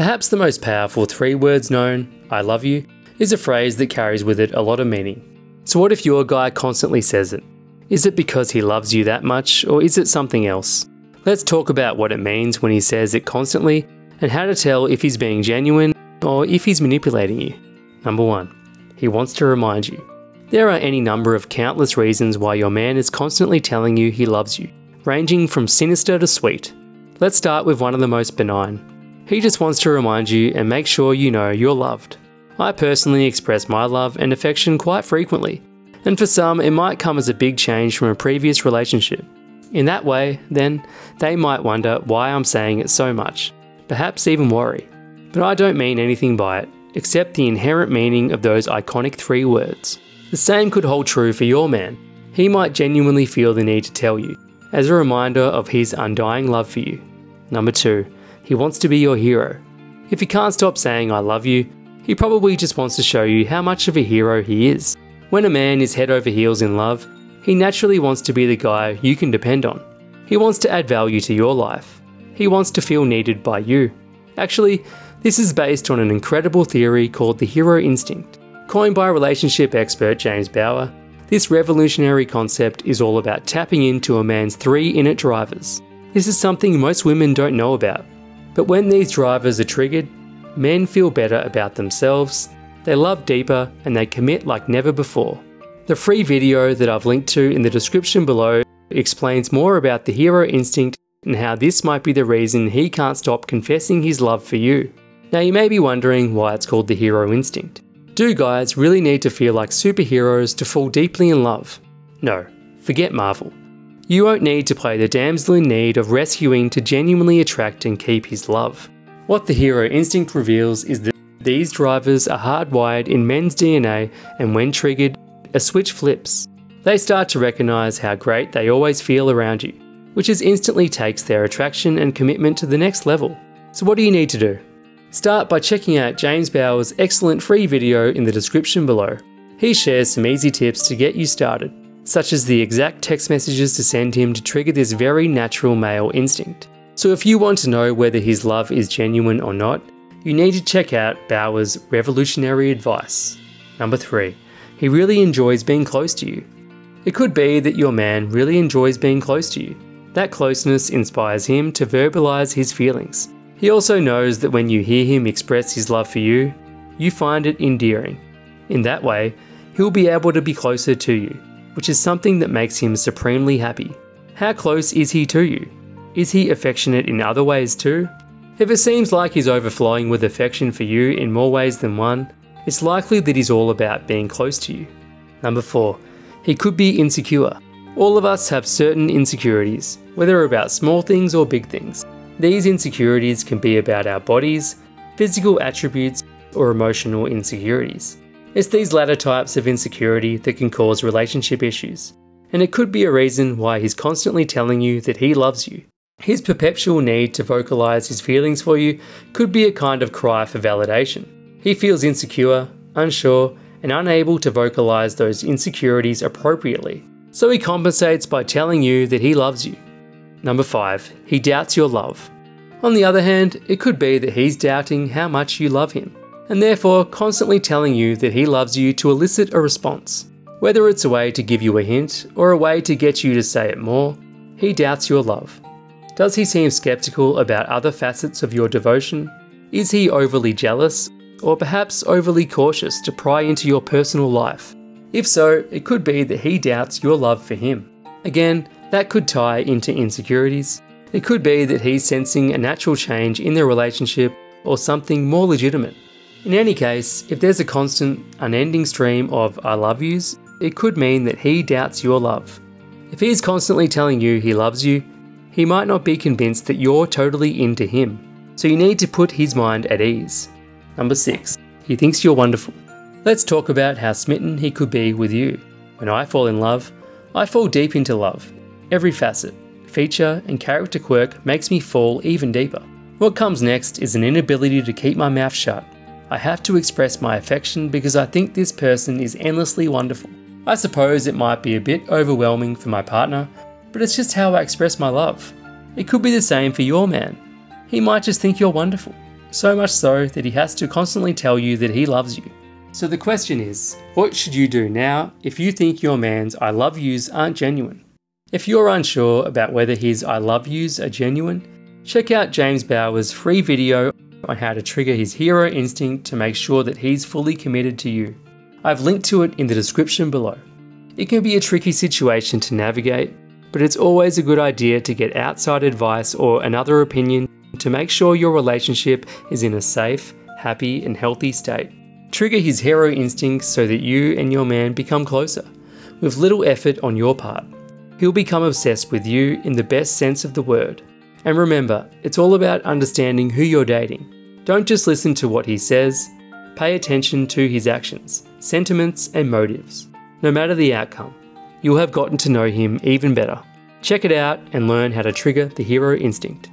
Perhaps the most powerful 3 words known, I love you, is a phrase that carries with it a lot of meaning. So what if your guy constantly says it? Is it because he loves you that much, or is it something else? Let's talk about what it means when he says it constantly, and how to tell if he's being genuine or if he's manipulating you. Number 1. He wants to remind you. There are any number of countless reasons why your man is constantly telling you he loves you, ranging from sinister to sweet. Let's start with one of the most benign. He just wants to remind you and make sure you know you're loved. I personally express my love and affection quite frequently, and for some it might come as a big change from a previous relationship. In that way, then, they might wonder why I'm saying it so much, perhaps even worry. But I don't mean anything by it, except the inherent meaning of those iconic 3 words. The same could hold true for your man. He might genuinely feel the need to tell you, as a reminder of his undying love for you. Number 2. He wants to be your hero. If he can't stop saying I love you, he probably just wants to show you how much of a hero he is. When a man is head over heels in love, he naturally wants to be the guy you can depend on. He wants to add value to your life. He wants to feel needed by you. Actually, this is based on an incredible theory called the hero instinct. Coined by relationship expert James Bauer, this revolutionary concept is all about tapping into a man's 3 innate drivers. This is something most women don't know about. But when these drivers are triggered, men feel better about themselves, they love deeper, and they commit like never before. The free video that I've linked to in the description below explains more about the hero instinct and how this might be the reason he can't stop confessing his love for you. Now you may be wondering why it's called the hero instinct. Do guys really need to feel like superheroes to fall deeply in love? No, forget Marvel. You won't need to play the damsel in need of rescuing to genuinely attract and keep his love. What the hero instinct reveals is that these drivers are hardwired in men's DNA, and when triggered, a switch flips. They start to recognise how great they always feel around you, which instantly takes their attraction and commitment to the next level. So what do you need to do? Start by checking out James Bauer's excellent free video in the description below. He shares some easy tips to get you started, such as the exact text messages to send him to trigger this very natural male instinct. So if you want to know whether his love is genuine or not, you need to check out Bauer's revolutionary advice. Number 3. He really enjoys being close to you. It could be that your man really enjoys being close to you. That closeness inspires him to verbalise his feelings. He also knows that when you hear him express his love for you, you find it endearing. In that way, he'll be able to be closer to you, which is something that makes him supremely happy. How close is he to you? Is he affectionate in other ways too? If it seems like he's overflowing with affection for you in more ways than one, it's likely that he's all about being close to you. Number 4. He could be insecure. All of us have certain insecurities, whether about small things or big things. These insecurities can be about our bodies, physical attributes, or emotional insecurities. It's these latter types of insecurity that can cause relationship issues, and it could be a reason why he's constantly telling you that he loves you. His perpetual need to vocalise his feelings for you could be a kind of cry for validation. He feels insecure, unsure, and unable to vocalise those insecurities appropriately, so he compensates by telling you that he loves you. Number 5. He doubts your love. On the other hand, it could be that he's doubting how much you love him, and therefore constantly telling you that he loves you to elicit a response. Whether it's a way to give you a hint, or a way to get you to say it more, he doubts your love. Does he seem skeptical about other facets of your devotion? Is he overly jealous, or perhaps overly cautious to pry into your personal life? If so, it could be that he doubts your love for him. Again, that could tie into insecurities. It could be that he's sensing a natural change in their relationship or something more legitimate. In any case, if there's a constant, unending stream of I love yous, it could mean that he doubts your love. If he's constantly telling you he loves you, he might not be convinced that you're totally into him, so you need to put his mind at ease. Number 6. He thinks you're wonderful. Let's talk about how smitten he could be with you. When I fall in love, I fall deep into love. Every facet, feature, and character quirk makes me fall even deeper. What comes next is an inability to keep my mouth shut. I have to express my affection because I think this person is endlessly wonderful. I suppose it might be a bit overwhelming for my partner, but it's just how I express my love. It could be the same for your man. He might just think you're wonderful. So much so that he has to constantly tell you that he loves you. So the question is, what should you do now if you think your man's I love yous aren't genuine? If you're unsure about whether his I love yous are genuine, check out James Bauer's free video on how to trigger his hero instinct to make sure that he's fully committed to you. I've linked to it in the description below. It can be a tricky situation to navigate, but it's always a good idea to get outside advice or another opinion to make sure your relationship is in a safe, happy and healthy state. Trigger his hero instinct so that you and your man become closer, with little effort on your part. He'll become obsessed with you in the best sense of the word. And remember, it's all about understanding who you're dating. Don't just listen to what he says, pay attention to his actions, sentiments and motives. No matter the outcome, you'll have gotten to know him even better. Check it out and learn how to trigger the hero instinct.